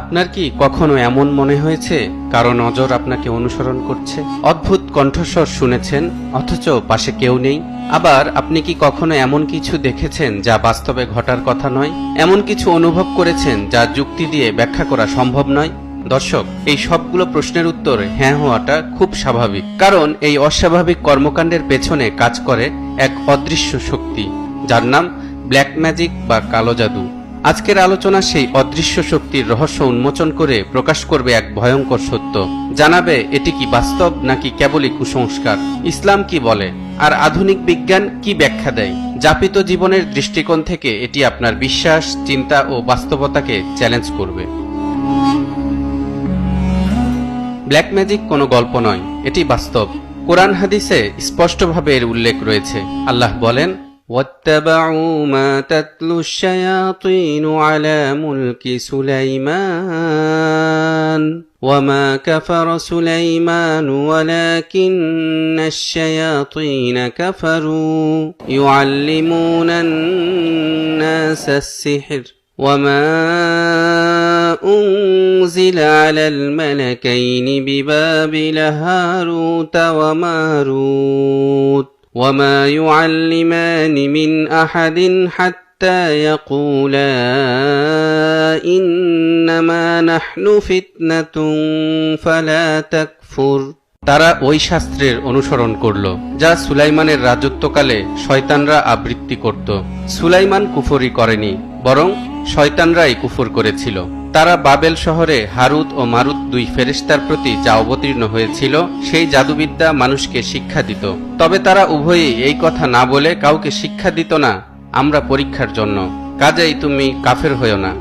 আপনার কি কখনো এমন মনে হয়েছে কারো নজর আপনাকে অনুসরণ করছে? অদ্ভুত কণ্ঠস্বর শুনেছেন অথচ পাশে কেউ নেই। আবার আপনি কি কখনো এমন কিছু দেখেছেন যা বাস্তবে ঘটার কথা নয়? এমন কিছু অনুভব করেছেন যা যুক্তি দিয়ে ব্যাখ্যা করা সম্ভব নয়? দর্শক, এই সবগুলো প্রশ্নের উত্তর হ্যাঁ হওয়াটা খুব স্বাভাবিক, কারণ এই অস্বাভাবিক কর্মকাণ্ডের পেছনে কাজ করে এক অদৃশ্য শক্তি, যার নাম ব্ল্যাক ম্যাজিক বা কালো জাদু। আজকের আলোচনা সেই অদৃশ্য শক্তির রহস্য উন্মোচন করে প্রকাশ করবে এক ভয়ঙ্কর সত্য, জানাবে এটি কি বাস্তব নাকি কেবলই কুসংস্কার, ইসলাম কি বলে আর আধুনিক বিজ্ঞান কি ব্যাখ্যা দেয়। যাপিত জীবনের দৃষ্টিকোণ থেকে এটি আপনার বিশ্বাস, চিন্তা ও বাস্তবতাকে চ্যালেঞ্জ করবে। ব্ল্যাক ম্যাজিক কোনো গল্প নয়, এটি বাস্তব। কোরআন হাদিসে স্পষ্টভাবে এর উল্লেখ রয়েছে। আল্লাহ বলেন, واتبعوا ما تتلو الشياطين على ملك سليمان وما كفر سليمان ولكن الشياطين كفروا يعلمون الناس السحر وما أنزل على الملكين ببابل هاروت وماروت وما يعلمان من أحد حتى يقولا إنما نحن فتنة فلا تكفر। তারা ওই শাস্ত্রের অনুসরণ করল যা সুলাইমানের রাজত্বকালে শয়তানরা আবৃত্তি করত। সুলাইমান কুফরি করেনি, বরং শয়তানরাই কুফর করেছিল। তারা বাবেল শহরে হারুত ও মারুত দুই ফেরেশতার প্রতি যা অবতীর্ণ হয়েছিল সেই জাদুবিদ্যা মানুষকে শিক্ষা দিত। তবে তারা উভয়েই এই কথা না বলে কাউকে শিক্ষা দিত না, আমরা পরীক্ষার জন্য, কাজেই তুমি কাফের হয়ো না।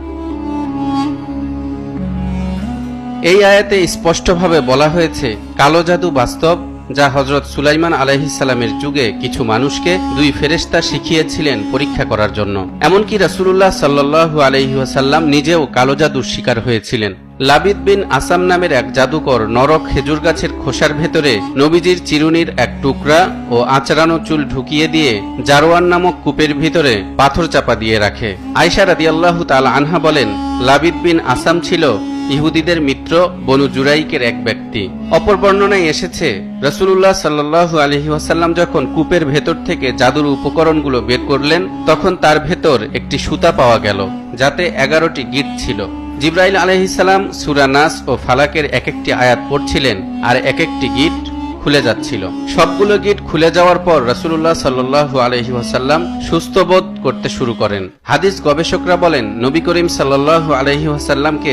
এই আয়াতে স্পষ্টভাবে বলা হয়েছে কালো জাদু বাস্তব, যা হযরত সুলাইমান আলাইহিস সালামের যুগে কিছু মানুষকে দুই ফেরেশতা শিখিয়েছিলেন পরীক্ষা করার জন্য। এমনকি রাসূলুল্লাহ সাল্লাল্লাহু আলাইহি ওয়াসাল্লাম নিজেও কালো জাদুর শিকার হয়েছিলেন। লাবিদ বিন আসাম নামের এক জাদুকর নরক খেজুর গাছের খোসার ভেতরে নবীজির চিরুনির এক টুকরা ও আঁচড়ানো চুল ঢুকিয়ে দিয়ে জারওয়ান নামক কূপের ভিতরে পাথর চাপা দিয়ে রাখে। আয়েশা রাদিয়াল্লাহু তাআলা আনহা বলেন, লাবিদ বিন আসাম ছিল ইহুদিদের মিত্র বনু জুরাইকের এক ব্যক্তি। অপর বর্ণনায় এসেছে, রাসূলুল্লাহ সাল্লাল্লাহু আলাইহি ওয়াসাল্লাম যখন কূপের ভেতর থেকে জাদুর উপকরণগুলো বের করলেন, তখন তার ভেতর একটি সুতা পাওয়া গেল যাতে 11টি গিঁট ছিল। জিবরাইল আলাইহিস সালাম সূরা নাস ও ফালাকের এক একটি আয়াত পড়ছিলেন আর এক একটি গিঁট খুলে যাচ্ছিল। সবগুলো গিঁট খুলে যাওয়ার পর রাসূলুল্লাহ সাল্লাল্লাহু আলাইহি ওয়াসাল্লাম সুস্থ বোধ করতে শুরু করেন। হাদিস গবেষকরা বলেন, নবী করিম সাল্লাল্লাহু আলাইহি ওয়াসাল্লামকে